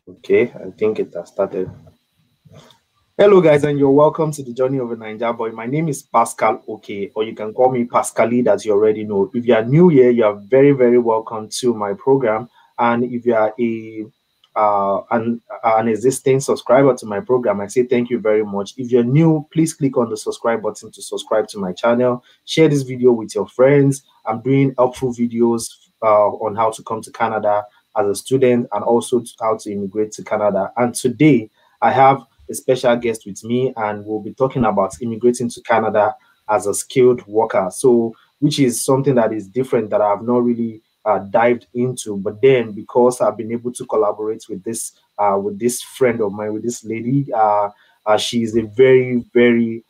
Okay, I think it has started. Hello, guys, and you're welcome to the Journey of a Ninja Boy. My name is Pascal Oke, or you can call me Pascali, as you already know. If you are new here, you are very, very welcome to my program. And if you are an existing subscriber to my program, I say thank you very much. If you're new, please click on the subscribe button to subscribe to my channel. Share this video with your friends. I'm doing helpful videos on how to come to Canada as a student and also how to immigrate to Canada. And today, I have a special guest with me, and we'll be talking about immigrating to Canada as a skilled worker. So, which is something that is different that I've not really dived into. But then, because I've been able to collaborate with this friend of mine, with this lady, she is a very, very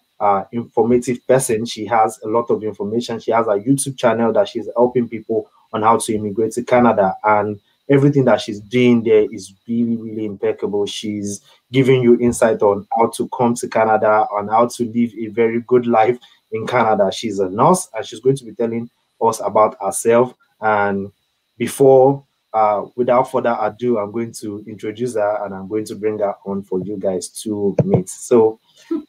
informative person. She has a lot of information. She has a YouTube channel that she's helping people on how to immigrate to Canada, and everything that she's doing there is really, really impeccable. She's giving you insight on how to come to Canada, on how to live a very good life in Canada. She's a nurse, and she's going to be telling us about herself. And before, without further ado, I'm going to introduce her, and I'm going to bring her on for you guys to meet. So,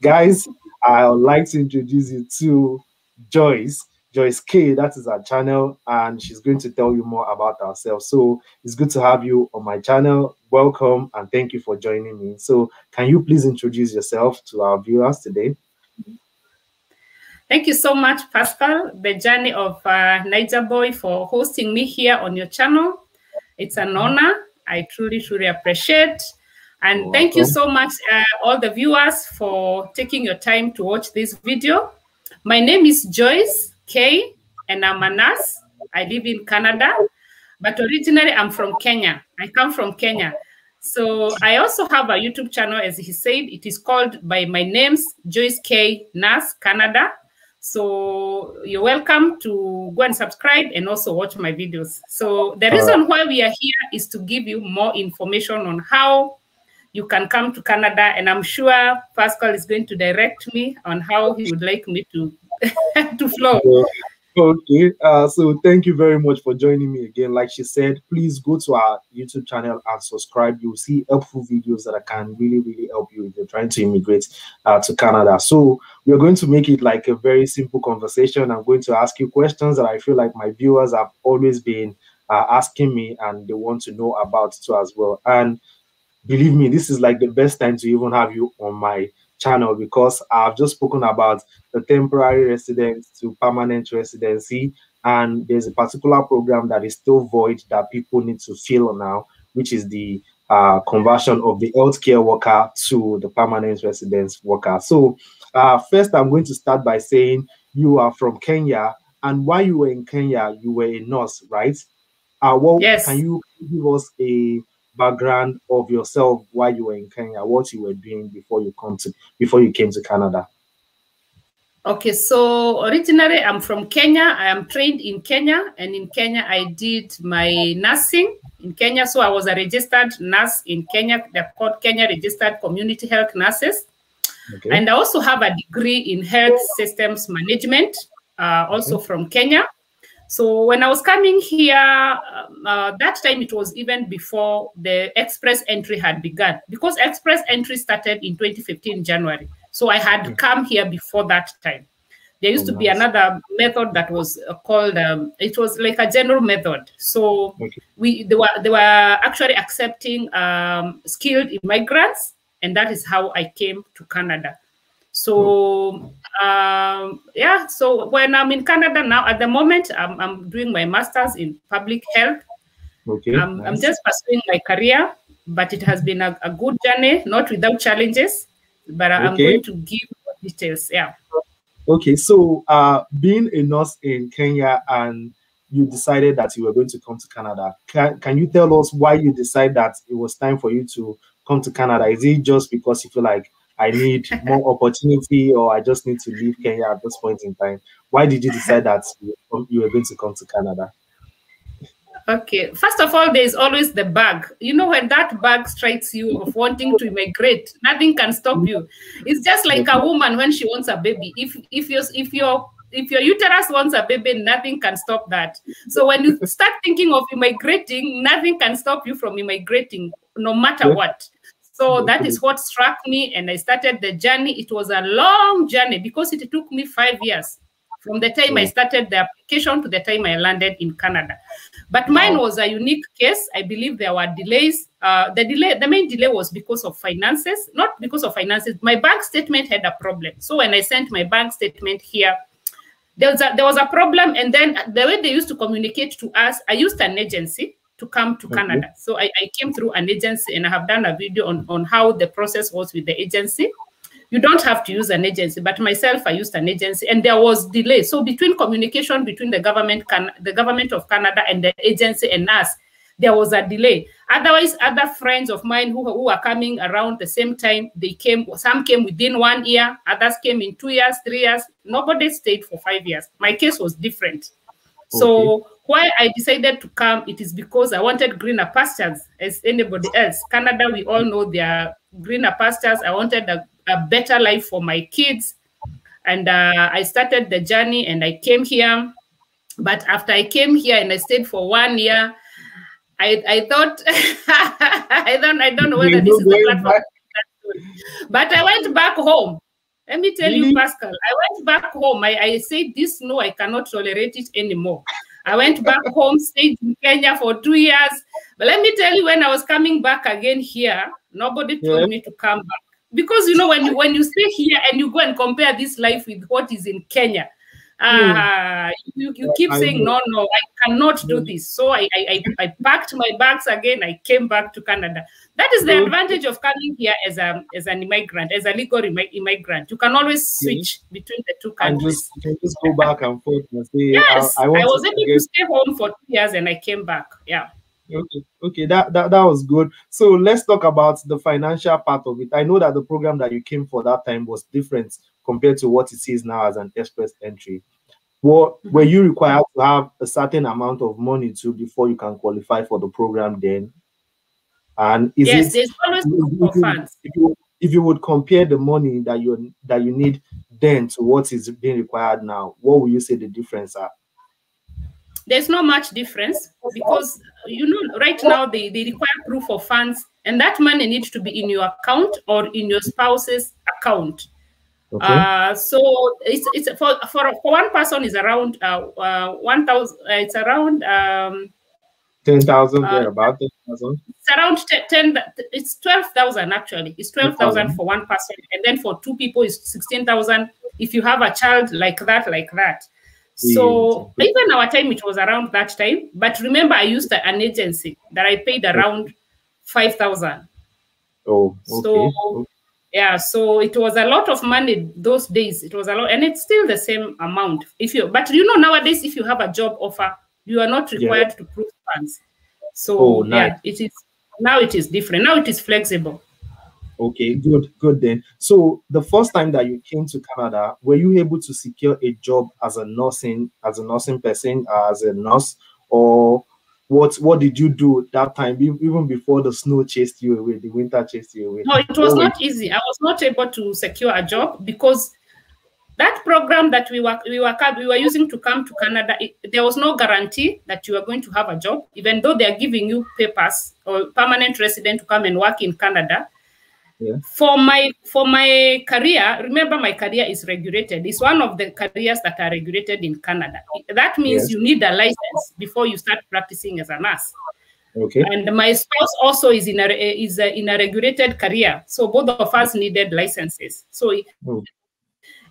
guys, I would like to introduce you to Joyce. Joyce K, that is our channel, and she's going to tell you more about herself. So it's good to have you on my channel. Welcome, and thank you for joining me. So can you please introduce yourself to our viewers today? Thank you so much, Pascal, the Journey of Ninja Boy, for hosting me here on your channel. It's an honor. I truly, truly appreciate. And thank you so much, all the viewers, for taking your time to watch this video. My name is Joyce K, and I'm a nurse. I live in Canada, but originally I'm from Kenya. I come from Kenya. So I also have a YouTube channel, as he said. It is called by my names, Joyce K Nurse Canada. So you're welcome to go and subscribe and also watch my videos. So the reason why we are here is to give you more information on how you can come to Canada, and I'm sure Pascal is going to direct me on how he would like me to to flow. Okay, so thank you very much for joining me again. Like she said, please go to our YouTube channel and subscribe. You'll see helpful videos that can really, really help you if you're trying to immigrate to Canada. So we're going to make it like a very simple conversation. I'm going to ask you questions that I feel like my viewers have always been asking me, and they want to know about too as well. And believe me, this is like the best time to even have you on my channel, because I've just spoken about the temporary residence to permanent residency, and there's a particular program that is still void that people need to fill now, which is the conversion of the healthcare worker to the permanent residence worker. So first, I'm going to start by saying you are from Kenya, and while you were in Kenya, you were a nurse, right? Well, yes. Can you give us a background of yourself while you were in Kenya, what you were doing before you came to Canada? Okay, so originally I'm from Kenya. I am trained in Kenya, and in Kenya I did my nursing in Kenya. So I was a registered nurse in Kenya. They're called Kenya Registered Community Health Nurses. Okay. And I also have a degree in health systems management, also from Kenya. So when I was coming here, that time it was even before the express entry had begun, because express entry started in 2015 January. So I had come here before that time. There used to be another method that was called, it was like a general method. So they were actually accepting skilled immigrants, and that is how I came to Canada. So yeah, so when I'm in Canada now, at the moment, I'm doing my master's in public health. Okay, I'm just pursuing my career, but it has been a good journey, not without challenges, but I'm going to give details. Yeah. Okay, so being a nurse in Kenya, and you decided that you were going to come to Canada. Can you tell us why you decided that it was time for you to come to Canada? Is it just because you feel like I need more opportunity, or I just need to leave Kenya at this point in time? Why did you decide that you were going to come to Canada? Okay, first of all, there is always the bug. You know, when that bug strikes you of wanting to immigrate, nothing can stop you. It's just like a woman when she wants a baby. If your if your uterus wants a baby, nothing can stop that. So when you start thinking of immigrating, nothing can stop you from immigrating, no matter what. So that is what struck me, and I started the journey. It was a long journey because it took me 5 years from the time I started the application to the time I landed in Canada. But mine was a unique case. I believe there were delays. The main delay was because of finances, not because of finances. My bank statement had a problem. So when I sent my bank statement here, there was a problem. And then the way they used to communicate to us, I used an agency to come to Canada. So I came through an agency, and I have done a video on how the process was with the agency. You don't have to use an agency, but myself, I used an agency, and there was delay. So between communication between the government of Canada and the agency and us, there was a delay. Otherwise, other friends of mine who were coming around the same time, they came. Some came within 1 year, others came in 2 years, 3 years. Nobody stayed for 5 years. My case was different. So why I decided to come, it is because I wanted greener pastures as anybody else. Canada, we all know there are greener pastures. I wanted a better life for my kids. And I started the journey, and I came here. But after I came here and I stayed for 1 year, I thought, I don't know whether this is the platform. But I went back home. Let me tell you, Pascal, I went back home. I said, this, no, I cannot tolerate it anymore. I went back home, stayed in Kenya for 2 years. But let me tell you, when I was coming back again here, nobody told me to come back. Because, you know, when you stay here and you go and compare this life with what is in Kenya, you keep saying, no, I cannot do this. So I packed my bags again. I came back to Canada. That is the advantage of coming here as an immigrant, as a legal immigrant. You can always switch between the two countries. And just go back and forth and say, yes, I was able to stay home for 2 years, and I came back. Yeah. Okay, that was good. So let's talk about the financial part of it. I know that the program that you came for that time was different compared to what it is now as an express entry. Were you required to have a certain amount of money too before you can qualify for the program then? And there's always funds. If you would compare the money that you need then to what is being required now, what would you say the difference are? There's not much difference because, you know, right now they require proof of funds, and that money needs to be in your account or in your spouse's account. So it's for one person is around 1,000. It's around 10,000. About 10,000. It's around 10. It's 12,000 actually. It's 12,000 for one person, and then for two people it's 16,000. If you have a child like that. So even our time, it was around that time. But remember, I used an agency that I paid around 5,000. Oh, okay. So yeah, so it was a lot of money those days. It was a lot, and it's still the same amount. But you know, nowadays, if you have a job offer, you are not required to prove funds. So nice. Yeah, it is different. Now it is flexible. Okay, good then. So the first time that you came to Canada, were you able to secure a job as a nursing person, as a nurse, or what did you do that time, even before the snow chased you away, the winter chased you away? No, it was not easy. I was not able to secure a job because that program that we were using to come to Canada, there was no guarantee that you are going to have a job, even though they are giving you papers or permanent resident to come and work in Canada. Yeah. For my career, remember my career is regulated. It's one of the careers that are regulated in Canada. That means you need a license before you start practicing as a nurse. Okay. And my spouse also is in a regulated career, so both of us needed licenses. So,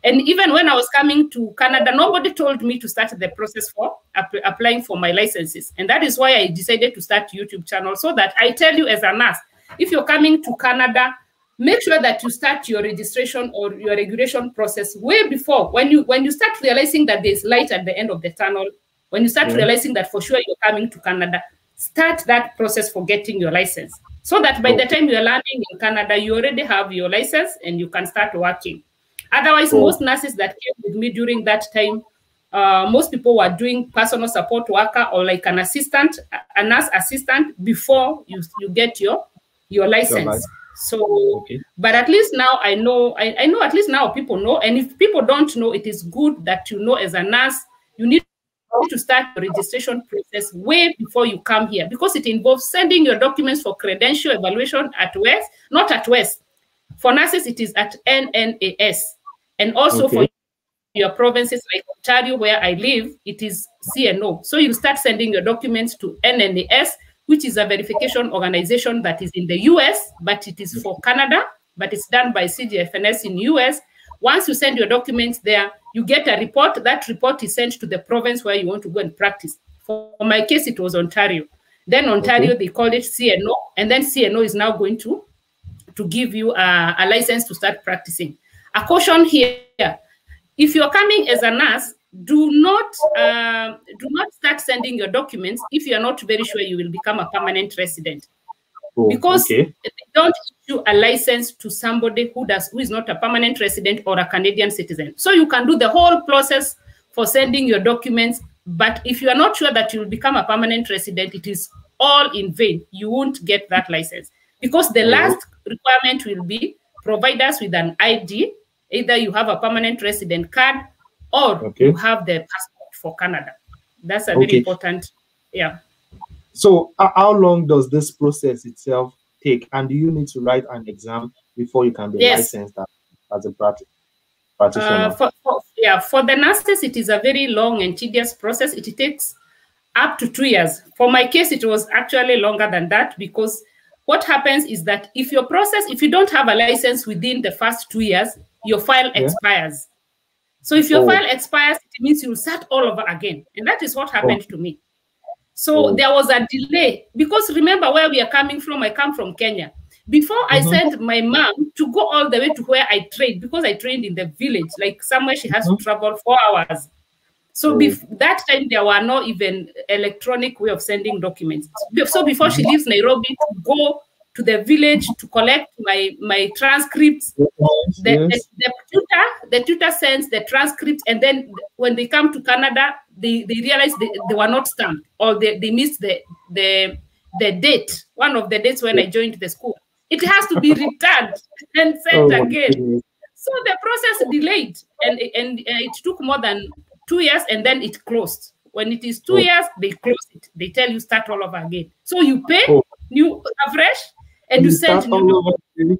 and even when I was coming to Canada, nobody told me to start the process for applying for my licenses, and that is why I decided to start YouTube channel so that I tell you as a nurse, if you're coming to Canada, make sure that you start your registration or your regulation process way before. When you start realizing that there's light at the end of the tunnel, when you start realizing that for sure you're coming to Canada, start that process for getting your license. So that by the time you're landing in Canada, you already have your license and you can start working. Otherwise, most nurses that came with me during that time, most people were doing personal support worker or like an assistant, a nurse assistant before you get your license. So, but at least now I know, I know at least now people know. And if people don't know, it is good that you know as a nurse, you need to start the registration process way before you come here, because it involves sending your documents for credential evaluation at West, not at West. For nurses, it is at NNAS. And also for your provinces like Ontario, where I live, it is CNO. So you start sending your documents to NNAS, which is a verification organization that is in the US, but it is for Canada, but it's done by CGFNS in US. Once you send your documents there, you get a report. That report is sent to the province where you want to go and practice. For my case, it was Ontario. Then Ontario, they called it CNO, and then CNO is now going to give you a license to start practicing. A caution here, if you're coming as a nurse, do not start sending your documents if you're not very sure you will become a permanent resident. Because they don't issue a license to somebody who is not a permanent resident or a Canadian citizen. So you can do the whole process for sending your documents, but if you are not sure that you will become a permanent resident, it is all in vain. You won't get that license, because the last requirement will be provide us with an ID. Either you have a permanent resident card or you have the passport for Canada. That's a very important, So how long does this process itself take? And do you need to write an exam before you can be licensed as a practitioner? For the nurses, it is a very long and tedious process. It takes up to 2 years. For my case, it was actually longer than that, because what happens is that if you don't have a license within the first 2 years, your file expires. So if your file expires, it means you'll start all over again. And that is what happened to me. So there was a delay, because remember where we are coming from. I come from Kenya. Before I sent my mom to go all the way to where I trained, because I trained in the village, like somewhere she has to travel 4 hours. So that time there were no even electronic way of sending documents. So before she leaves Nairobi to go to the village to collect my transcripts, the tutor sends the transcripts, and then when they come to Canada, they realize they were not stamped, or they missed the date, one of the dates when I joined the school. It has to be returned and sent again. So the process delayed, and it took more than 2 years, and then it closed. When it is 2 years, they close it. They tell you start all over again. So you pay new afresh, and you send new.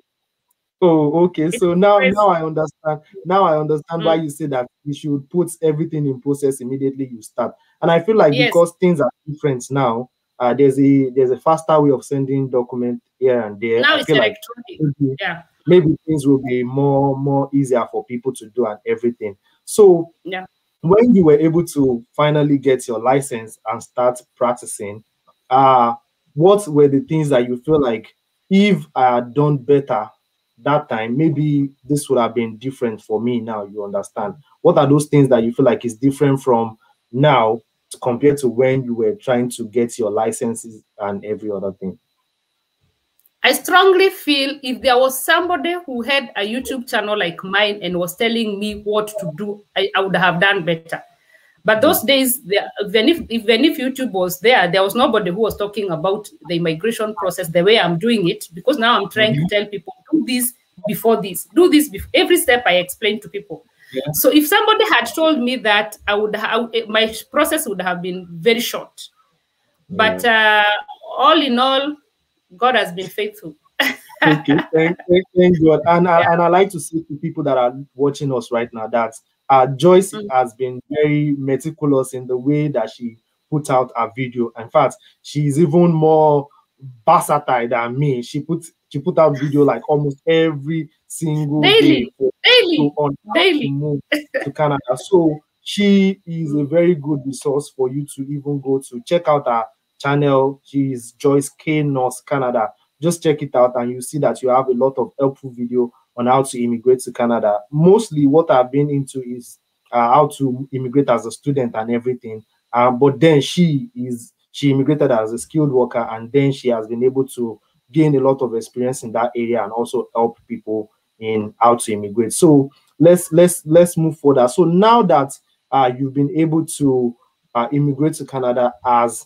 So now I understand. Now I understand why you say that you should put everything in process immediately you start. And I feel like because things are different now, there's a faster way of sending documents here and there. Now it's electronic. Maybe things will be more easier for people to do and everything. So when you were able to finally get your license and start practicing, what were the things that you feel like, if I had done better that time, maybe this would have been different for me now? You understand? What are those things that you feel like is different from now compared to when you were trying to get your licenses and every other thing? I strongly feel if there was somebody who had a YouTube channel like mine and was telling me what to do, I would have done better. But those days, even if YouTube was there was nobody who was talking about the immigration process the way I'm doing it, because now I'm trying to tell people, do this before this, do this before. Every step I explain to people. So if somebody had told me that, my process would have been very short. But all in all, God has been faithful. Thank God. And I like to say to people that are watching us right now that Joyce has been very meticulous in the way that she put out a video. In fact, she's even more versatile than me. She put out video like almost every single day to move to Canada. So she is a very good resource for you to even go to. Check out her channel. She's Joyce K Nurse Canada. Just check it out and you see that you have a lot of helpful video on how to immigrate to Canada. Mostly what I've been into is how to immigrate as a student and everything. But then she immigrated as a skilled worker, and then she has been able to gain a lot of experience in that area and also help people in how to immigrate. So let's move further. So now that you've been able to immigrate to Canada as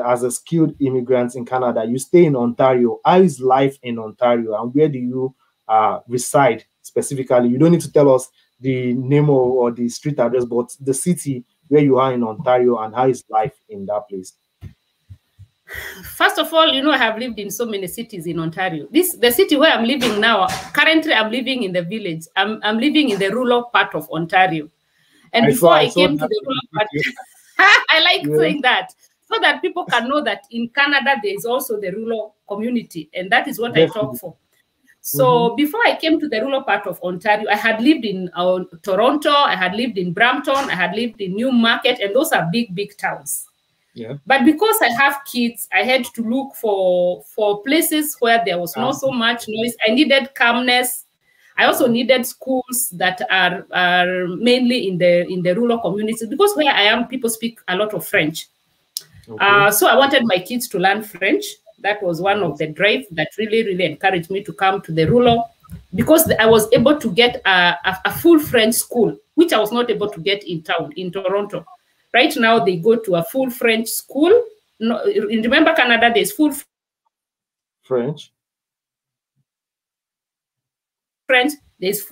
as a skilled immigrant in Canada? You stay in Ontario. How is life in Ontario, and where do you reside specifically? You don't need to tell us the name or the street address, but the city where you are in Ontario, and how is life in that place? First of all, you know, I have lived in so many cities in Ontario. The city where I'm living now, currently I'm living in the village. I'm living in the rural part of Ontario. And before I came to the rural part, I like saying that, so that people can know that in Canada, there is also the rural community. And that is what I talk for. So before I came to the rural part of Ontario, I had lived in Toronto, I had lived in Brampton, I had lived in Newmarket, and those are big, big towns. Yeah. But because I have kids, I had to look for places where there was not so much noise. I needed calmness. I also needed schools that are mainly in the rural communities, because where I am, people speak a lot of French. So I wanted my kids to learn French. That was one of the drive that really, really encouraged me to come to the rural, because I was able to get a full French school, which I was not able to get in town, in Toronto. Right now, they go to a full French school. No, remember, Canada, there's full French. There's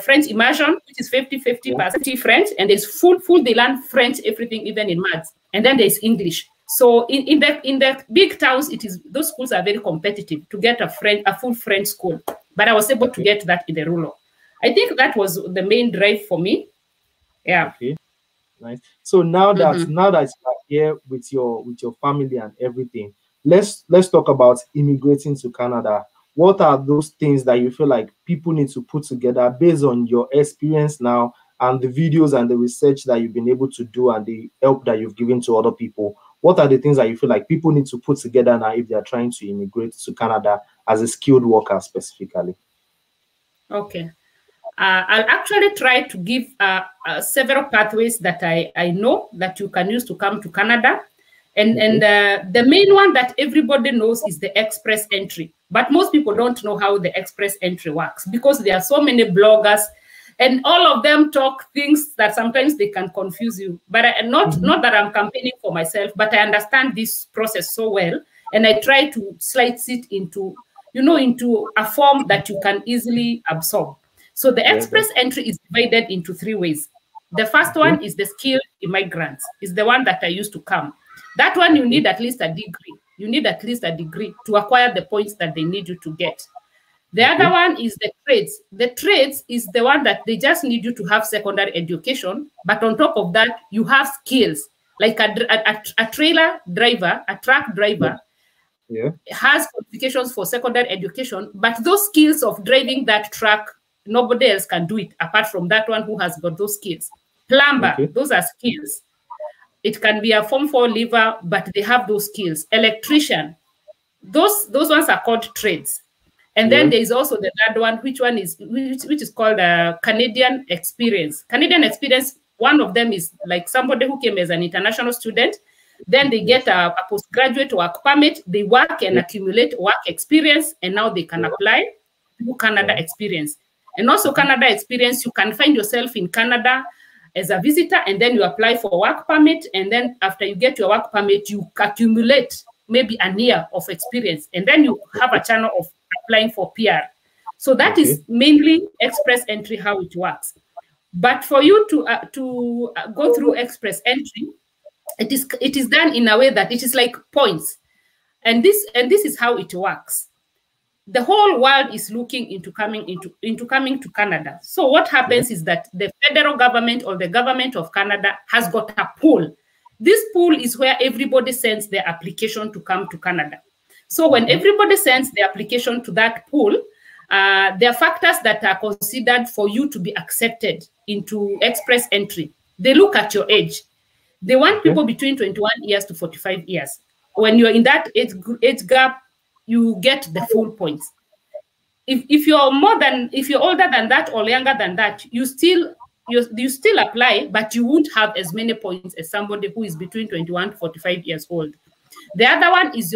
French immersion, which is 50-50% French, and there's full, they learn French, everything, even in maths. And then there's English. So in the big towns, those schools are very competitive to get a full French school. But I was able to get that in the rural. I think that was the main drive for me. Yeah. Okay. Nice. So now that you are here with your family and everything, let's talk about immigrating to Canada. What are those things that you feel like people need to put together based on your experience now and the videos and the research that you've been able to do and the help that you've given to other people? What are the things that you feel like people need to put together now if they are trying to immigrate to Canada as a skilled worker specifically? Okay. I'll actually try to give several pathways that I know that you can use to come to Canada. And the main one that everybody knows is the express entry. But most people don't know how the express entry works, because there are so many bloggers and all of them talk things that sometimes they can confuse you. But not that I'm campaigning for myself, but I understand this process so well. And I try to slice it into a form that you can easily absorb. So the express entry is divided into 3 ways. The first one is the skilled immigrants, is the one that I used to come. That one, you need at least a degree. You need at least a degree to acquire the points that they need you to get. The other one is the trades. The trades is the one that they just need you to have secondary education, but on top of that, you have skills. Like a trailer driver, a truck driver, has qualifications for secondary education, but those skills of driving that truck, nobody else can do it apart from that one who has got those skills. Plumber, those are skills. It can be a Form 4 leaver, but they have those skills. Electrician, those ones are called trades. And then there is also the third one, which is called Canadian experience. Canadian experience, one of them is like somebody who came as an international student. Then they get a postgraduate work permit. They work and accumulate work experience, and now they can apply to Canada experience. And also Canada experience, you can find yourself in Canada as a visitor, and then you apply for work permit. And then after you get your work permit, you accumulate maybe a year of experience. And then you have a channel of applying for PR. So that is mainly express entry, how it works. But for you to go through express entry, it is done in a way that it is like points. And this is how it works. The whole world is looking into coming to Canada. So what happens is that the federal government or the government of Canada has got a pool. This pool is where everybody sends their application to come to Canada. So when everybody sends the application to that pool, there are factors that are considered for you to be accepted into express entry. They look at your age. They want people between 21 years to 45 years. When you're in that age gap, you get the full points. If you're older than that or younger than that, you still apply, but you won't have as many points as somebody who is between 21 to 45 years old. The other one is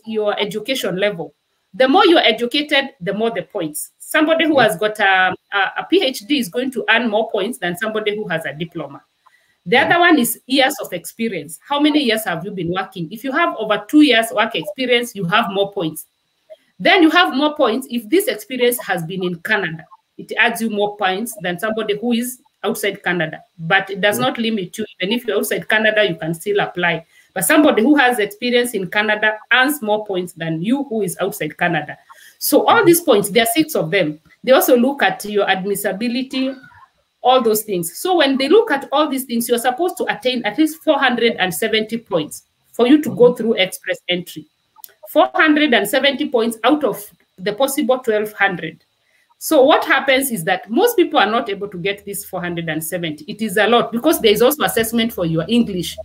your education level. The more you're educated, the more the points. Somebody who has got a PhD is going to earn more points than somebody who has a diploma. The other one is years of experience. How many years have you been working? If you have over 2 years work experience, you have more points. Then you have more points if this experience has been in Canada. It adds you more points than somebody who is outside Canada. But it does not limit you. Even if you're outside Canada, you can still apply. But somebody who has experience in Canada earns more points than you who is outside Canada. So all these points, there are 6 of them. They also look at your admissibility, all those things. So when they look at all these things, you're supposed to attain at least 470 points for you to go through express entry. 470 points out of the possible 1,200. So what happens is that most people are not able to get this 470. It is a lot because there is also assessment for your English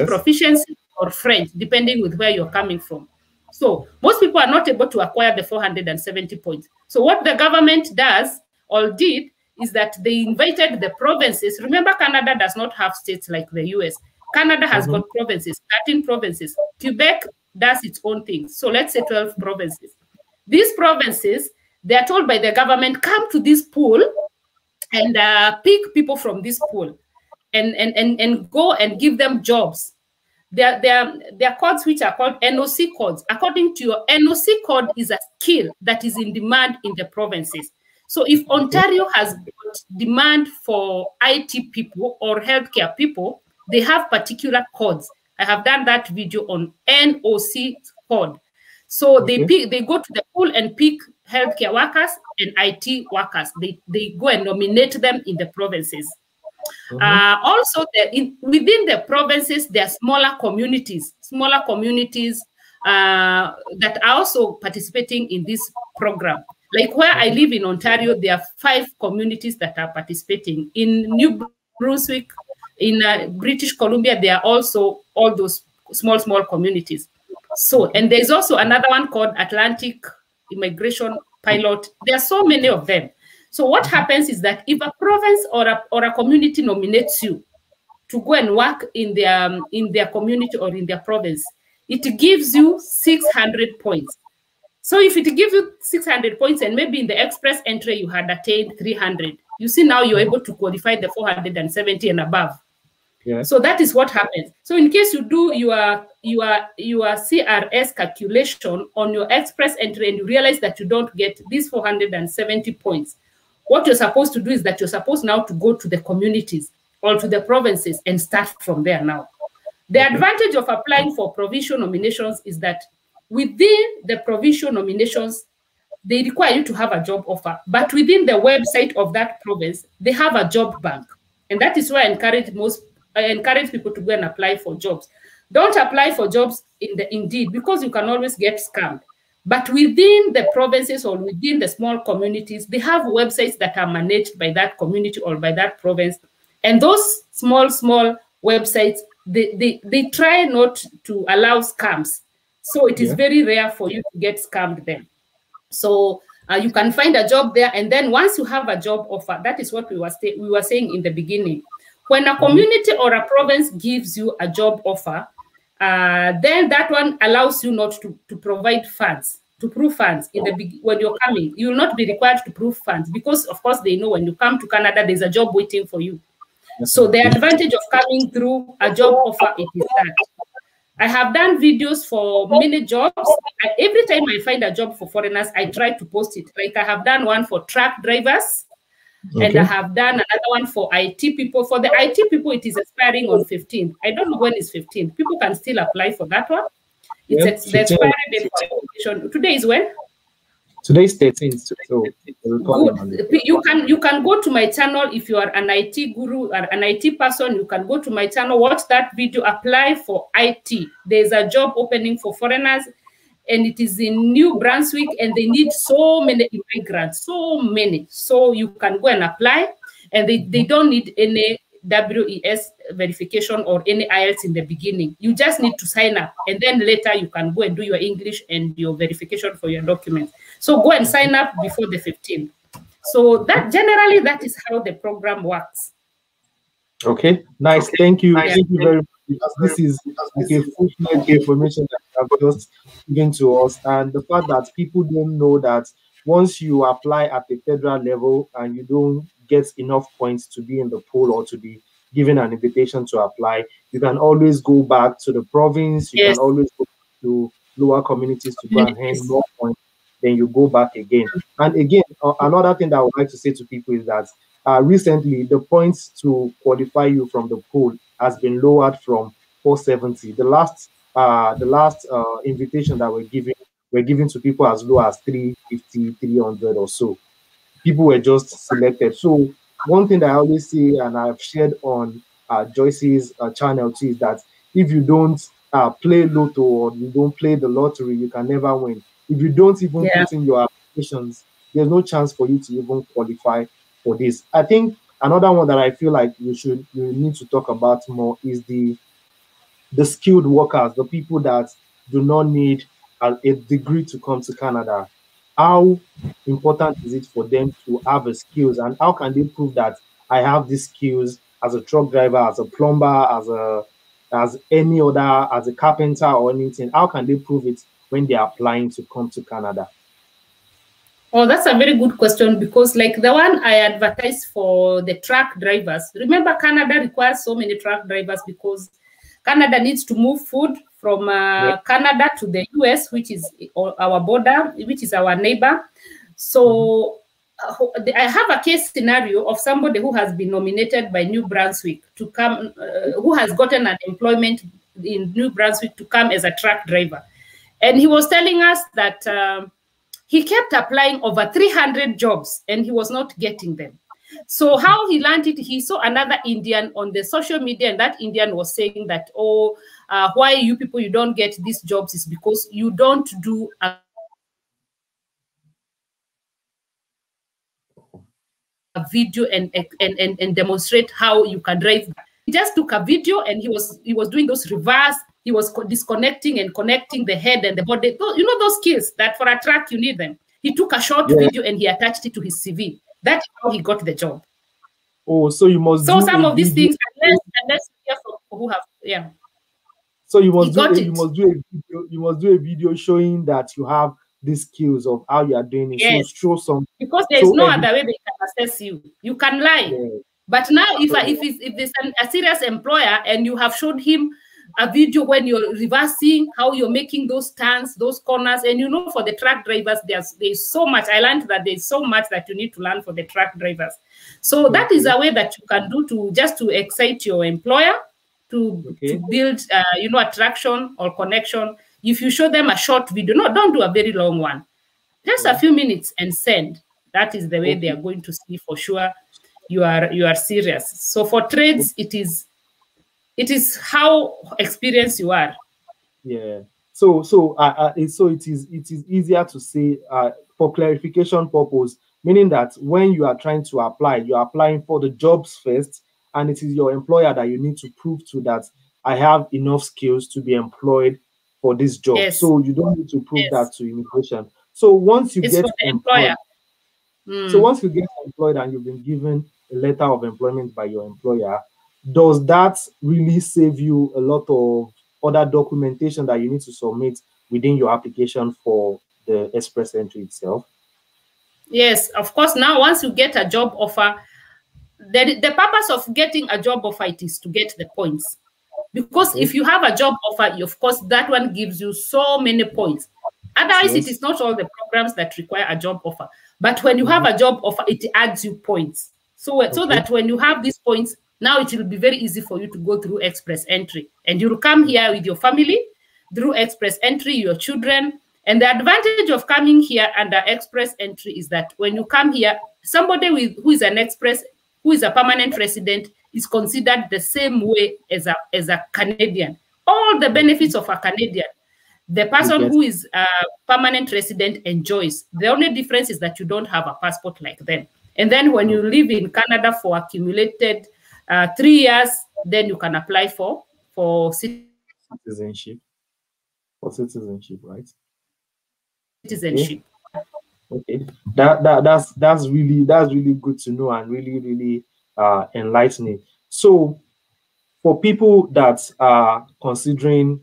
proficiency or French, depending with where you're coming from. So most people are not able to acquire the 470 points. So what the government does or did is that they invited the provinces. Remember, Canada does not have states like the US. Canada has got provinces, 13 provinces. Quebec does its own thing. So let's say 12 provinces. These provinces, they are told by the government, come to this pool and pick people from this pool and go and give them jobs. There are codes which are called NOC codes. According to your NOC code is a skill that is in demand in the provinces. So if Ontario has got demand for IT people or healthcare people, they have particular codes. I have done that video on NOC code. So they go to the pool and pick healthcare workers and IT workers. They go and nominate them in the provinces. Also, within the provinces, there are smaller communities that are also participating in this program. Like where I live in Ontario, there are 5 communities that are participating. In New Brunswick, in British Columbia, there are also all those small communities. So, and there's also another one called Atlantic Immigration Pilot. There are so many of them. So what happens is that if a province or a community nominates you to go and work in their community or in their province, it gives you 600 points. So if it gives you 600 points and maybe in the express entry you had attained 300, you see now you're able to qualify the 470 and above. Yeah. So that is what happens. So in case you do your CRS calculation on your express entry and you realize that you don't get these 470 points, what you're supposed to do is that you're supposed now to go to the communities or to the provinces and start from there now. The advantage of applying for provincial nominations is that within the provincial nominations, they require you to have a job offer. But within the website of that province, they have a job bank. And that is why I encourage people to go and apply for jobs. Don't apply for jobs in the Indeed because you can always get scammed. But within the provinces or within the small communities, they have websites that are managed by that community or by that province. And those small websites, they try not to allow scams. So it is very rare for you to get scammed there. So you can find a job there. And then once you have a job offer, that is what we were saying in the beginning. When a community or a province gives you a job offer, then that one allows you not to provide funds, to prove funds when you're coming. You will not be required to prove funds because, of course, they know when you come to Canada, there's a job waiting for you. So the advantage of coming through a job offer is that I have done videos for many jobs. Every time I find a job for foreigners, I try to post it. Like I have done one for truck drivers. And I have done another one for IT people. For the IT people, it is expiring on 15th. I don't know when it's 15th. People can still apply for that one. It's the expiry date for application. Today is when? Today is 13th. So you can go to my channel if you are an IT guru or an IT person. You can go to my channel, watch that video, apply for IT. There's a job opening for foreigners. And it is in New Brunswick, and they need so many immigrants, so many. So you can go and apply, and they don't need any WES verification or any IELTS in the beginning. You just need to sign up, and then later you can go and do your English and your verification for your documents. So go and sign up before the 15th. So generally that is how the program works. Okay, nice. Thank you. Thank you very much. This is like a full-fledged information that you have just given to us, and the fact that people don't know that once you apply at the federal level and you don't get enough points to be in the pool or to be given an invitation to apply, you can always go back to the province. You Yes. can always go to lower communities to go and earn more points. Then you go back again. And again, another thing that I would like to say to people is that recently the points to qualify you from the pool has been lowered from 470. The last invitation that we're giving to people as low as 350, 300 or so. People were just selected. So one thing that I always say, and I've shared on Joyce's channel too, is that if you don't play lotto or you don't play the lottery, you can never win. If you don't even put in your applications, there's no chance for you to even qualify for this. I think another one that I feel like you need to talk about more is the skilled workers, the people that do not need a degree to come to Canada. How important is it for them to have the skills, and how can they prove that I have these skills as a truck driver, as a plumber, as any other, as a carpenter or anything? How can they prove it when they're applying to come to Canada? Oh, that's a very good question, because like the one I advertised for the truck drivers, remember Canada requires so many truck drivers because Canada needs to move food from Canada to the US, which is our border, which is our neighbor. So I have a case scenario of somebody who has been nominated by New Brunswick to come, who has gotten an employment in New Brunswick to come as a truck driver. And he was telling us that he kept applying over 300 jobs and he was not getting them. So how he learned it, he saw another Indian on the social media, and that Indian was saying that, oh, why you people, you don't get these jobs is because you don't do a video and demonstrate how you can drive. He just took a video and he was doing those reverse. He was disconnecting and connecting the head and the body. You know those skills that for a truck you need them. He took a short video and he attached it to his CV. That's how he got the job. Oh, so you must. So some of these things, unless you hear from who have, So you must do a video showing that you have these skills of how you are doing it. Yes. So show some. Because there's no other way they can assess you. You can lie. Yeah. But now, if there's a serious employer and you have showed him a video when you're reversing, how you're making those turns, those corners, and you know, for the truck drivers, there's so much. I learned that there's so much that you need to learn for the truck drivers. So that is a way that you can do to excite your employer, to build, attraction or connection. If you show them a short video, don't do a very long one, just a few minutes and send. That is the way they are going to see for sure you are serious. So for trades, it is how experienced you are. Yeah. So it is easier to say for clarification purpose, meaning that when you are trying to apply, you're applying for the jobs first, and it is your employer that you need to prove to that I have enough skills to be employed for this job. Yes. So you don't need to prove that to immigration. So once you get employed, so once you get employed and you've been given a letter of employment by your employer, does that really save you a lot of other documentation that you need to submit within your application for the express entry itself? Yes, of course. Now, once you get a job offer, the purpose of getting a job offer is to get the points. Because if you have a job offer, of course, that one gives you so many points. Otherwise, it is not all the programs that require a job offer. But when you have a job offer, it adds you points. So that when you have these points, now it will be very easy for you to go through express entry. And you will come here with your family through express entry, your children. And the advantage of coming here under express entry is that when you come here, somebody who is a permanent resident is considered the same way as a Canadian. All the benefits of a Canadian, the person who is a permanent resident enjoys. The only difference is that you don't have a passport like them. And then when you live in Canada for accumulated 3 years, then you can apply for citizenship. For citizenship, right? Citizenship. Okay. That's really good to know and really enlightening. So for people that are considering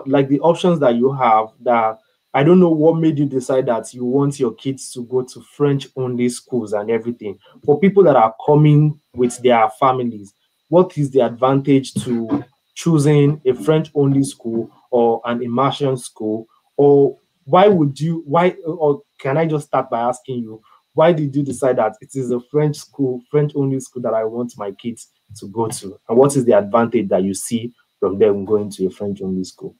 like the options that you have, that I don't know what made you decide that you want your kids to go to French only schools and everything. For people that are coming with their families, what is the advantage to choosing a French-only school or an immersion school? Or or can I just start by asking you, why did you decide that it is a French-only school that I want my kids to go to? And what is the advantage that you see from them going to a French-only school?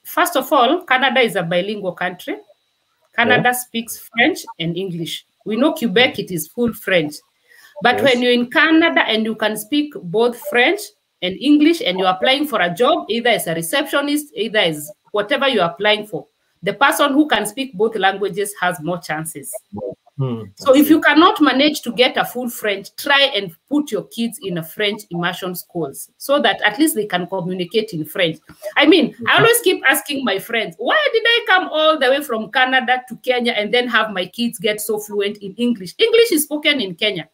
First of all, Canada is a bilingual country. Canada speaks French and English. We know Quebec, it is full French. But when you're in Canada and you can speak both French and English and you're applying for a job, either as a receptionist, either as whatever you're applying for, the person who can speak both languages has more chances. So if you cannot manage to get a full French, try and put your kids in a French immersion schools so that at least they can communicate in French. I mean, I always keep asking my friends, why did I come all the way from Canada to Kenya and then have my kids get so fluent in English? English is spoken in Kenya.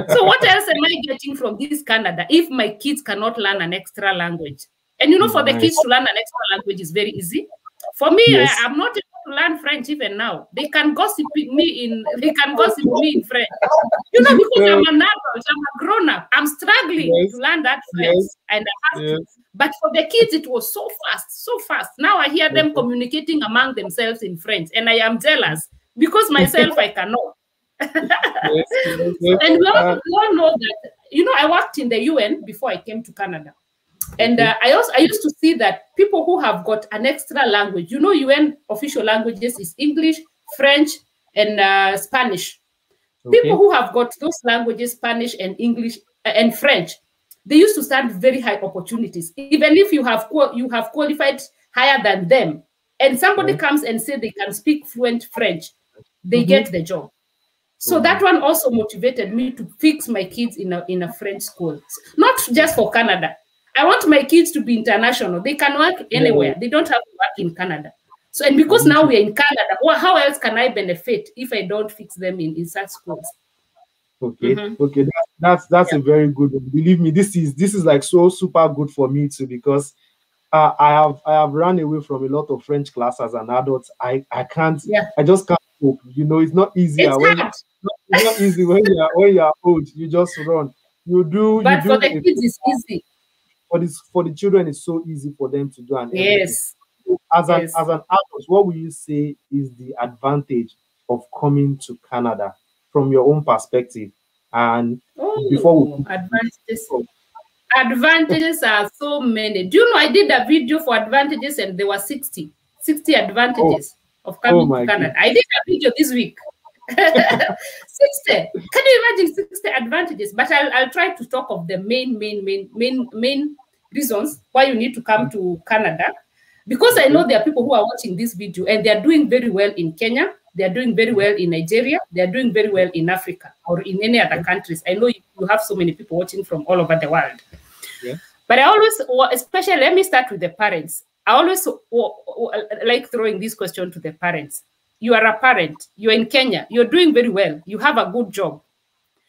So what else am I getting from this Canada if my kids cannot learn an extra language? And you know, for the kids to learn an extra language is very easy. For me, I'm not able to learn French even now. They can gossip me in French. You know, because I'm an adult, I'm a grown-up. I'm struggling to learn that French. And I have to. But for the kids, it was so fast, so fast. Now I hear them communicating among themselves in French, and I am jealous because myself I cannot. And we all know that, you know, I worked in the UN before I came to Canada. And I used to see that people who have got an extra language, you know, UN official languages is English, French, and Spanish. People who have got those languages, Spanish and English and French, they used to stand very high opportunities. Even if you have qualified higher than them, and somebody comes and say they can speak fluent French, they get the job. So that one also motivated me to fix my kids in a French school, not just for Canada. I want my kids to be international. They can work anywhere. They don't have to work in Canada. So, and because now we're in Canada, well, how else can I benefit if I don't fix them in such schools? Okay, okay, that's a very good one. Believe me, this is like so super good for me too, because I have run away from a lot of French class as an adult. I can't. I just can't cope. You know, it's not easy. It's not easy when you are old. You just run. But for the kids, it's easy. For the children, it's so easy for them to do. And as an adult, what will you say is the advantage of coming to Canada from your own perspective? And before advantages are so many. Do you know I did a video for advantages and there were 60 advantages of coming to Canada. I did a video this week. 60. Can you imagine 60 advantages? But I'll try to talk of the main reasons why you need to come to Canada, because I know there are people who are watching this video and they are doing very well in Kenya, they are doing very well in Nigeria, they are doing very well in Africa or in any other countries. I know you have so many people watching from all over the world. But I always, especially, let me start with the parents. I always like throwing this question to the parents. You are a parent, you're in Kenya, you're doing very well, you have a good job,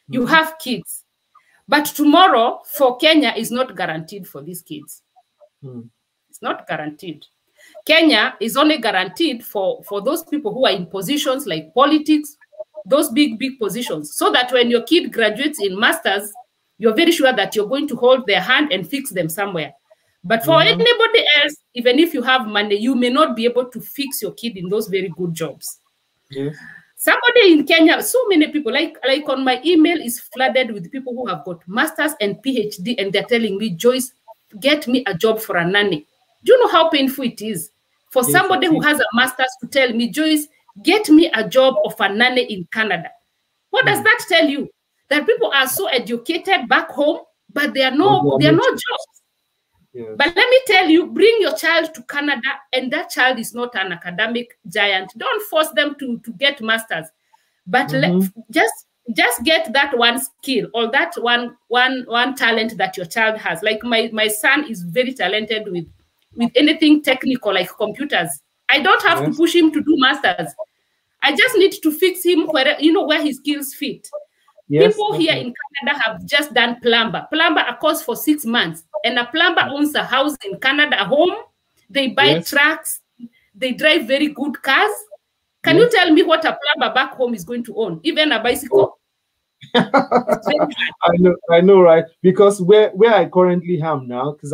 you have kids. But tomorrow for Kenya is not guaranteed for these kids. It's not guaranteed. Kenya is only guaranteed for those people who are in positions like politics, those big positions, so that when your kid graduates in masters, you're very sure that you're going to hold their hand and fix them somewhere. But for anybody else, even if you have money, you may not be able to fix your kid in those very good jobs. Somebody in Kenya, so many people, like on my email is flooded with people who have got masters and PhD, and they're telling me, Joyce, get me a job for a nanny. Do you know how painful it is for somebody who has a master's to tell me, Joyce, get me a job of a nanny in Canada? What does that tell you? That people are so educated back home, but there are no jobs. But let me tell you, bring your child to Canada, and that child is not an academic giant. Don't force them to get masters, but just get that one skill or that one talent that your child has. Like my son is very talented with anything technical like computers. I don't have to push him to do masters. I just need to fix him where his skills fit. People here in Canada have just done plumber. Plumber, a course for 6 months. And a plumber owns a house in Canada, a home. They buy trucks. They drive very good cars. Can you tell me what a plumber back home is going to own? Even a bicycle? I know, right? Because where I currently am now, because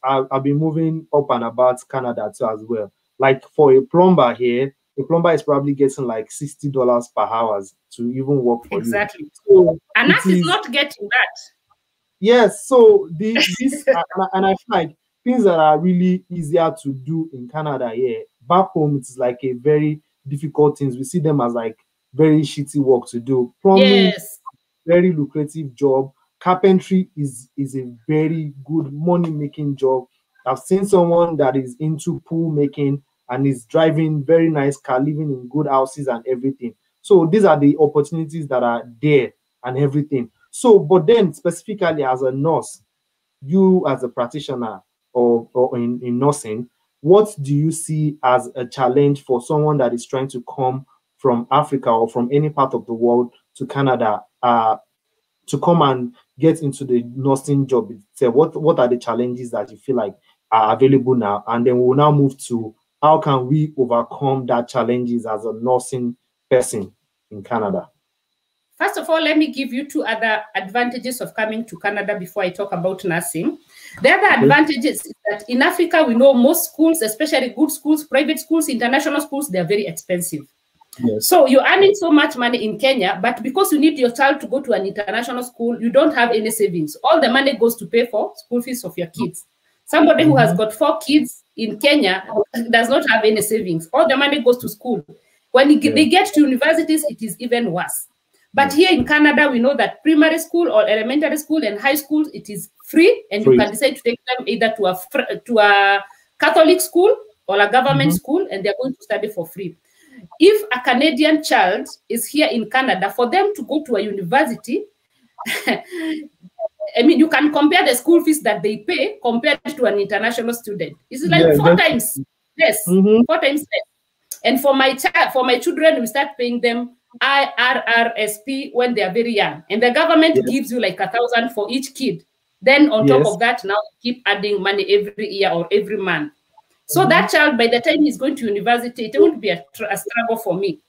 I've been moving up and about Canada too as well. Like for a plumber here, a plumber is probably getting like $60 per hour to even work for exactly. you. So and that is not getting that. Yes, so this and I feel like things that are really easier to do in Canada here, back home it's like a very difficult things. We see them as like very shitty work to do. Plumbing, Yes, very lucrative job. Carpentry is a very good money making job. I've seen someone that is into pool making and is driving very nice car, living in good houses and everything. So these are the opportunities that are there and everything. So, but then specifically as a nurse, you as a practitioner or in nursing, what do you see as a challenge for someone that is trying to come from Africa or from any part of the world to Canada to come and get into the nursing job itself? What are the challenges that you feel like are available now? And then we'll now move to how can we overcome that challenges as a nursing person in Canada? First of all, let me give you two other advantages of coming to Canada before I talk about nursing. The other advantages is that in Africa, we know most schools, especially good schools, private schools, international schools, they're very expensive. Yes. So you're earning so much money in Kenya, but because you need your child to go to an international school, you don't have any savings. All the money goes to pay for school fees of your kids. Somebody who has got 4 kids in Kenya does not have any savings. All the money goes to school. When they get to universities, it is even worse. But here in Canada, we know that primary school or elementary school and high school, it is free, and you can decide to take them either to a Catholic school or a government school, and they're going to study for free. If a Canadian child is here in Canada, for them to go to a university, I mean, you can compare the school fees that they pay compared to an international student. It's like 4 times less, 4 times less. And for my children, we start paying them IRRSP when they are very young, and the government gives you like 1,000 for each kid. Then on top of that, now keep adding money every year or every month. So that child, by the time he's going to university, it won't be a struggle for me.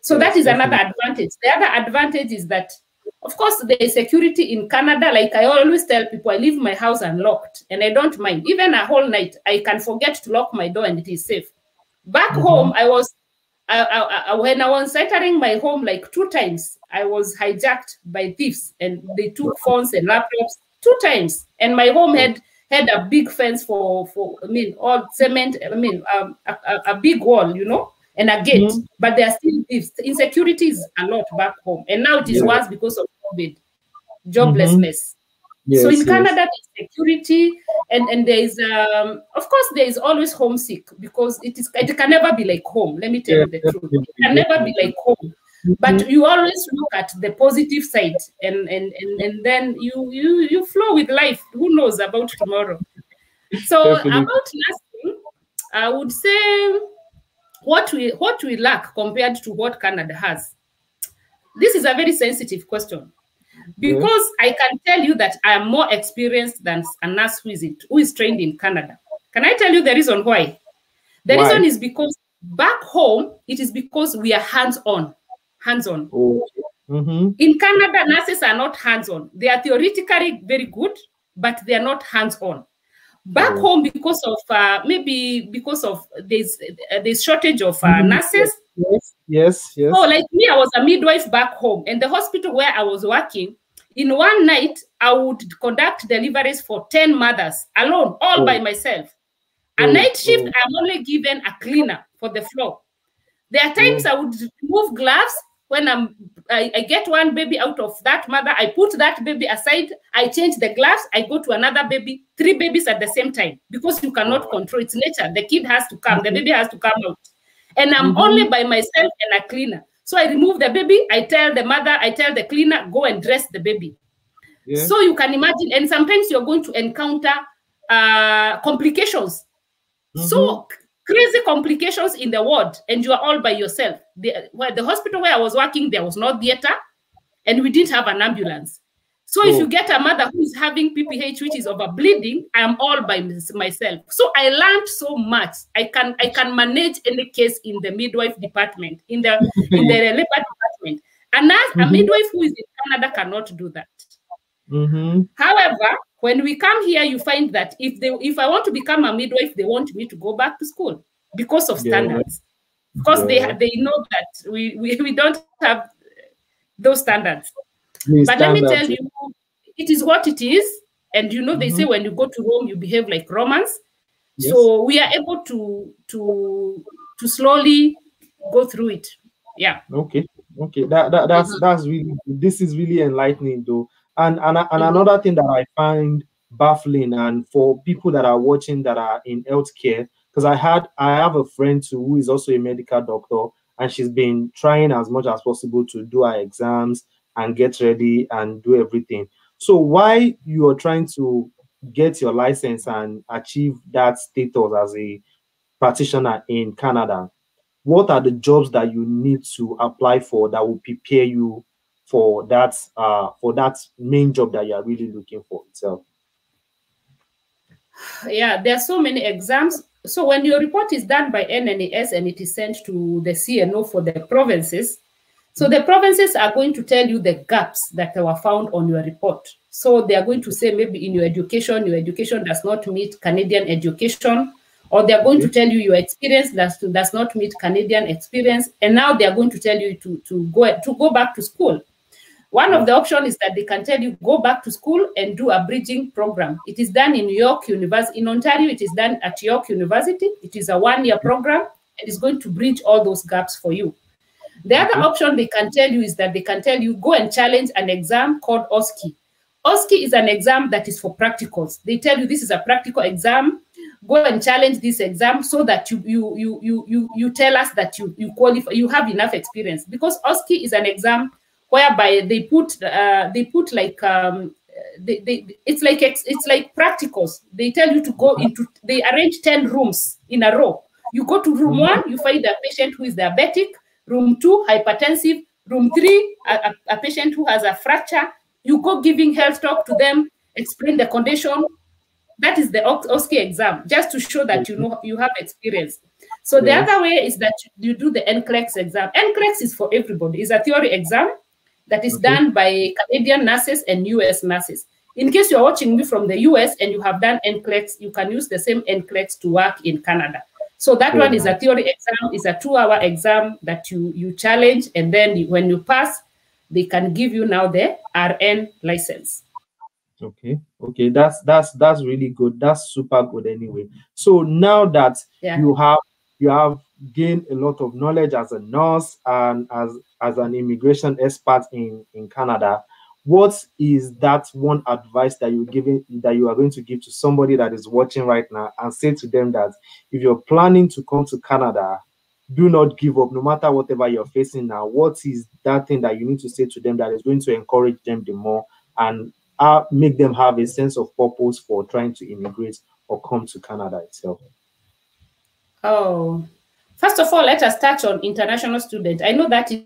So that is another advantage. The other advantage is that, of course, there is security in Canada. Like I always tell people, I leave my house unlocked, and I don't mind. Even a whole night, I can forget to lock my door, and it is safe. Back home, when I was entering my home like 2 times, I was hijacked by thieves, and they took phones and laptops 2 times. And my home had a big fence for all cement, a big wall, you know, and a gate. But there are still thieves. Insecurity is a lot back home. And now it is worse because of COVID, joblessness. So in Canada, there's security, and there is, of course, there is always homesick, because it can never be like home. Let me tell you the truth. It can never be like home. But you always look at the positive side, and then you flow with life. Who knows about tomorrow? So about nursing, I would say what we lack compared to what Canada has. This is a very sensitive question, because I can tell you that I am more experienced than a nurse who is trained in Canada. Can I tell you the reason why? The reason is because back home, it is because we are hands-on. In Canada, nurses are not hands-on. They are theoretically very good, but they are not hands-on. Back home, because of maybe because of this shortage of nurses. Yes. Oh, like me, I was a midwife back home, and the hospital where I was working, in one night, I would conduct deliveries for 10 mothers alone, all by myself. A night shift, I'm only given a cleaner for the floor. There are times I would remove gloves. When I get one baby out of that mother, I put that baby aside, I change the gloves, I go to another baby, 3 babies at the same time, because you cannot control. It's nature. The kid has to come, the baby has to come out. And I'm only by myself and a cleaner. So I remove the baby, I tell the mother, I tell the cleaner, go and dress the baby. So you can imagine, and sometimes you're going to encounter complications. So crazy complications in the ward, and you are all by yourself. The hospital where I was working, there was no theater, and we didn't have an ambulance. So if you get a mother who is having PPH, which is over bleeding, I am all by myself. So I learned so much. I can manage any case in the midwife department, in the labor department. And as a midwife who is in Canada cannot do that. Mm-hmm. However, when we come here, you find that if I want to become a midwife, they want me to go back to school because of standards. Because they know that we don't have those standards. But let me tell you, it is what it is. And you know, they say when you go to Rome, you behave like Romans. Yes. So we are able to slowly go through it. Yeah. Okay. That's really, this is really enlightening though. And another thing that I find baffling, and for people that are watching that are in healthcare, because I have a friend too, who is also a medical doctor, and she's been trying as much as possible to do her exams and get ready and do everything. So why you are trying to get your license and achieve that status as a practitioner in Canada, what are the jobs that you need to apply for that will prepare you for that main job that you are really looking for itself? Yeah, there are so many exams. So when your report is done by NNAS and it is sent to the CNO for the provinces, so the provinces are going to tell you the gaps that were found on your report. So they are going to say maybe in your education does not meet Canadian education, or they are going to tell you your experience does not meet Canadian experience, and now they are going to tell you to go back to school. One of the options is that they can tell you go back to school and do a bridging program. It is done in York University. In Ontario, it is done at York University. It is a one-year program, and it's going to bridge all those gaps for you. The other option they can tell you is that they can tell you go and challenge an exam called OSCE. OSCE is an exam that is for practicals. They tell you this is a practical exam. Go and challenge this exam so that you tell us that you qualify, you have enough experience, because OSCE is an exam whereby they put like it's like practicals. They tell you to go into, they arrange 10 rooms in a row. You go to room 1, you find a patient who is diabetic. Room 2, hypertensive. Room 3, a patient who has a fracture. You go giving health talk to them, explain the condition. That is the OSCE exam, just to show that you know you have experience. So the other way is that you do the NCLEX exam. NCLEX is for everybody. It's a theory exam that is done by Canadian nurses and US nurses. In case you're watching me from the US and you have done NCLEX, you can use the same NCLEX to work in Canada. So that one is a theory exam, is a 2-hour exam that you challenge, and then when you pass, they can give you now the RN license. Okay, that's really good. That's super good anyway. So now that you have gained a lot of knowledge as a nurse and as an immigration expert in Canada, what is that one advice that you are going to give to somebody that is watching right now, and say to them that if you're planning to come to Canada, do not give up no matter whatever you're facing now? What is that thing that you need to say to them that is going to encourage them the more and make them have a sense of purpose for trying to immigrate or come to Canada itself? Oh, first of all, let us touch on international student. I know that is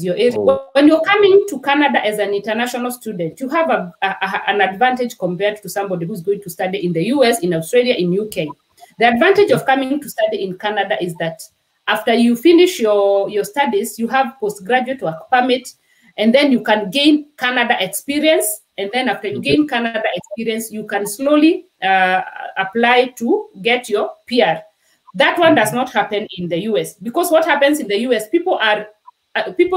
your area. When you're coming to Canada as an international student, you have an advantage compared to somebody who's going to study in the US, in Australia, in UK. The advantage of coming to study in Canada is that after you finish your studies, you have postgraduate work permit, and then you can gain Canada experience. And then after you gain Canada experience, you can slowly apply to get your PR. That one does not happen in the US, because what happens in the US, people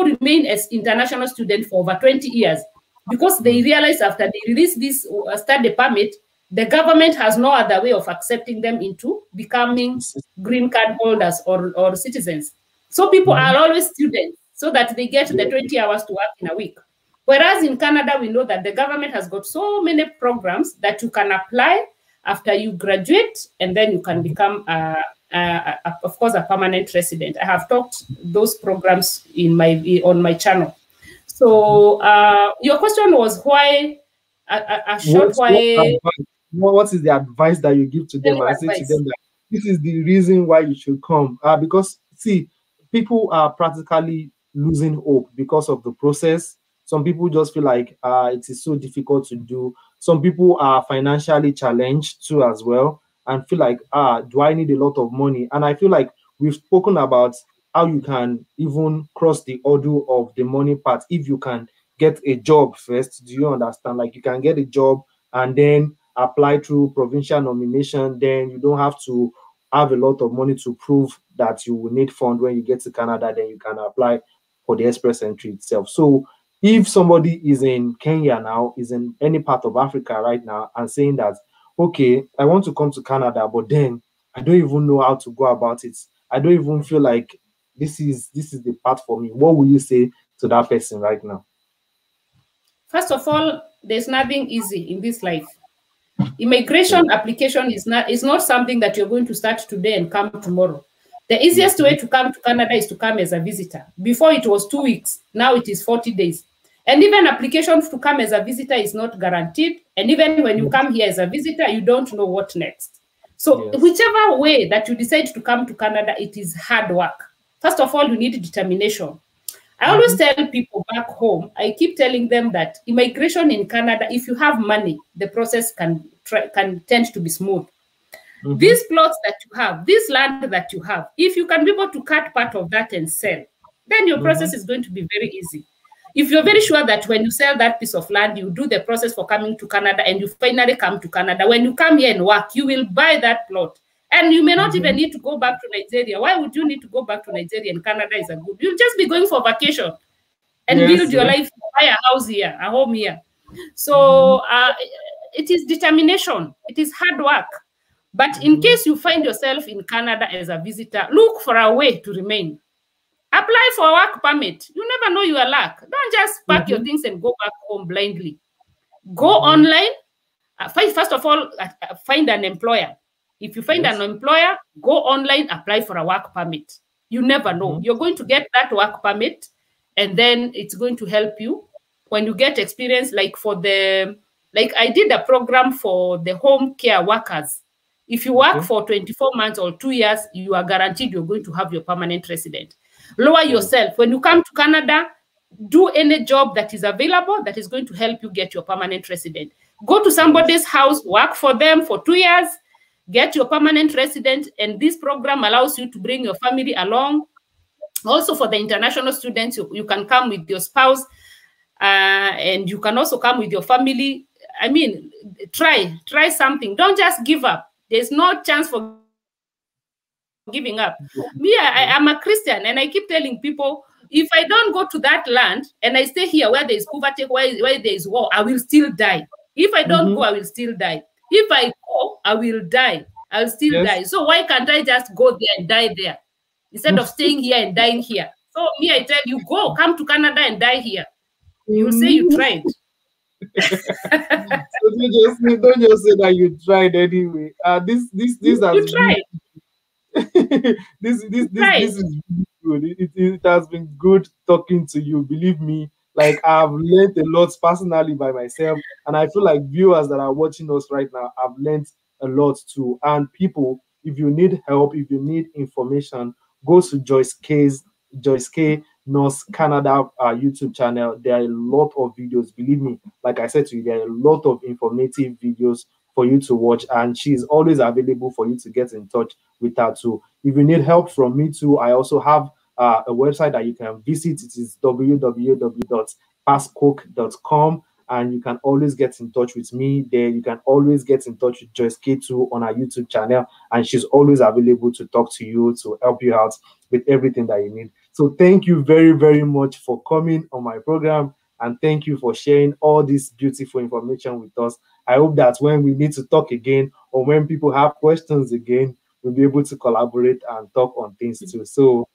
remain as international students for over 20 years, because they realize after they release this study permit, the government has no other way of accepting them into becoming green card holders or citizens. So people are always students, so that they get the 20 hours to work in a week. Whereas in Canada, we know that the government has got so many programs that you can apply after you graduate, and then you can become of course, a permanent resident. I have taught those programs on my channel. So your question was why what is the advice that you give to them? I say to them that this is the reason why you should come. Because see, people are practically losing hope because of the process. Some people just feel like it is so difficult to do. Some people are financially challenged too as well, and feel like, do I need a lot of money? And I feel like we've spoken about how you can even cross the hurdle of the money part if you can get a job first. Do you understand? Like, you can get a job and then apply through provincial nomination. Then you don't have to have a lot of money to prove that you will need fund when you get to Canada. Then you can apply for the express entry itself. So if somebody is in Kenya now, is in any part of Africa right now, and saying that, okay, I want to come to Canada, but then I don't even know how to go about it. I don't even feel like this is the path for me. What will you say to that person right now? First of all, there's nothing easy in this life. Immigration application is not something that you're going to start today and come tomorrow. The easiest way to come to Canada is to come as a visitor. Before it was 2 weeks, now it is 40 days. And even applications to come as a visitor is not guaranteed. And even when you come here as a visitor, you don't know what next. So whichever way that you decide to come to Canada, it is hard work. First of all, you need determination. I always tell people back home, I keep telling them that immigration in Canada, if you have money, the process can tend to be smooth. These plots that you have, this land that you have, if you can be able to cut part of that and sell, then your process is going to be very easy. If you're very sure that when you sell that piece of land, you do the process for coming to Canada and you finally come to Canada, when you come here and work, you will buy that plot. And you may not even need to go back to Nigeria. Why would you need to go back to Nigeria and Canada is a good? You'll just be going for vacation and build your life, buy a house here, a home here. So it is determination. It is hard work. But in case you find yourself in Canada as a visitor, look for a way to remain. Apply for a work permit. You never know your luck. Don't just pack your things and go back home blindly. Go online. First of all, find an employer. If you find an employer, go online, apply for a work permit. You never know. You're going to get that work permit, and then it's going to help you when you get experience. Like I did a program for the home care workers. If you work for 24 months or 2 years, you are guaranteed you're going to have your permanent resident. Lower yourself. When you come to Canada, do any job that is available that is going to help you get your permanent resident. Go to somebody's house, work for them for 2 years, get your permanent resident, and this program allows you to bring your family along. Also for the international students, you can come with your spouse, and you can also come with your family. I mean, try something. Don't just give up. There's no chance for giving up. Me, I'm a Christian, and I keep telling people, if I don't go to that land and I stay here where there is poverty, where there is war, I will still die. If I don't go, I will still die. If I go, I will die. I'll still die. So why can't I just go there and die there instead of staying here and dying here? So me, I tell you, go, come to Canada and die here. You'll say you tried. So don't just say that you tried anyway. This has tried. this is good. It has been good talking to you. Believe me, like, I've learned a lot personally by myself, and I feel like viewers that are watching us right now have learned a lot too. And people, if you need help, if you need information, go to Joyce K Nurse Canada YouTube channel. There are a lot of videos. Believe me, like I said to you, there are a lot of informative videos for you to watch, and she's always available for you to get in touch with her too. If you need help from me too, I also have a website that you can visit. It is www.passcoke.com, and you can always get in touch with me there. You can always get in touch with Joyce K too on our YouTube channel, and she's always available to talk to you, to help you out with everything that you need. So thank you very, very much for coming on my program, and thank you for sharing all this beautiful information with us. I hope that when we need to talk again, or when people have questions again, we'll be able to collaborate and talk on things too. So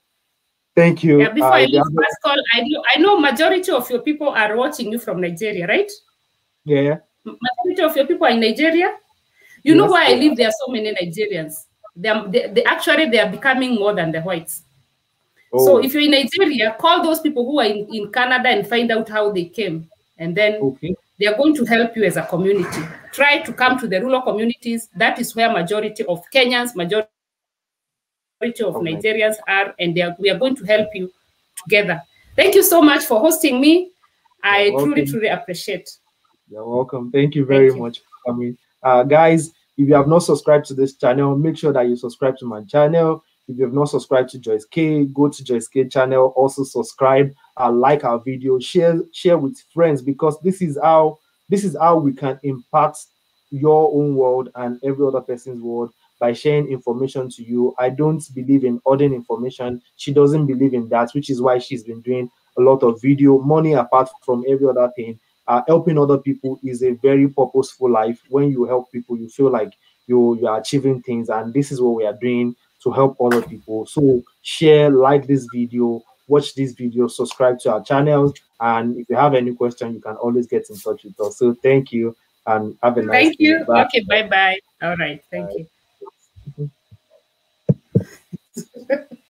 thank you. Yeah, before I leave Pascal, I know majority of your people are watching you from Nigeria, right? Yeah. Majority of your people are in Nigeria. You know why I live? There are so many Nigerians. They are becoming more than the whites. Oh. So if you're in Nigeria, call those people who are in Canada and find out how they came. And then they are going to help you as a community. Try to come to the rural communities. That is where majority of Kenyans, majority of Nigerians are, and we are going to help you together. Thank you so much for hosting me. I truly appreciate. You're welcome. Thank you very much for coming. Guys, if you have not subscribed to this channel, make sure that you subscribe to my channel. If you've not subscribed to Joyce K, go to Joyce K channel, also subscribe, like our video, share with friends, because this is how we can impact your own world and every other person's world, by sharing information to you. I don't believe in hoarding information. She doesn't believe in that, which is why she's been doing a lot of video. Money apart from every other thing, helping other people is a very purposeful life. When you help people, you feel like you are achieving things, and this is what we are doing to help other people. So share, like this video, watch this video, subscribe to our channels, and if you have any question, you can always get in touch with us. So thank you, and have a nice Thank day. you. Bye. Okay, bye-bye. All right, thank you.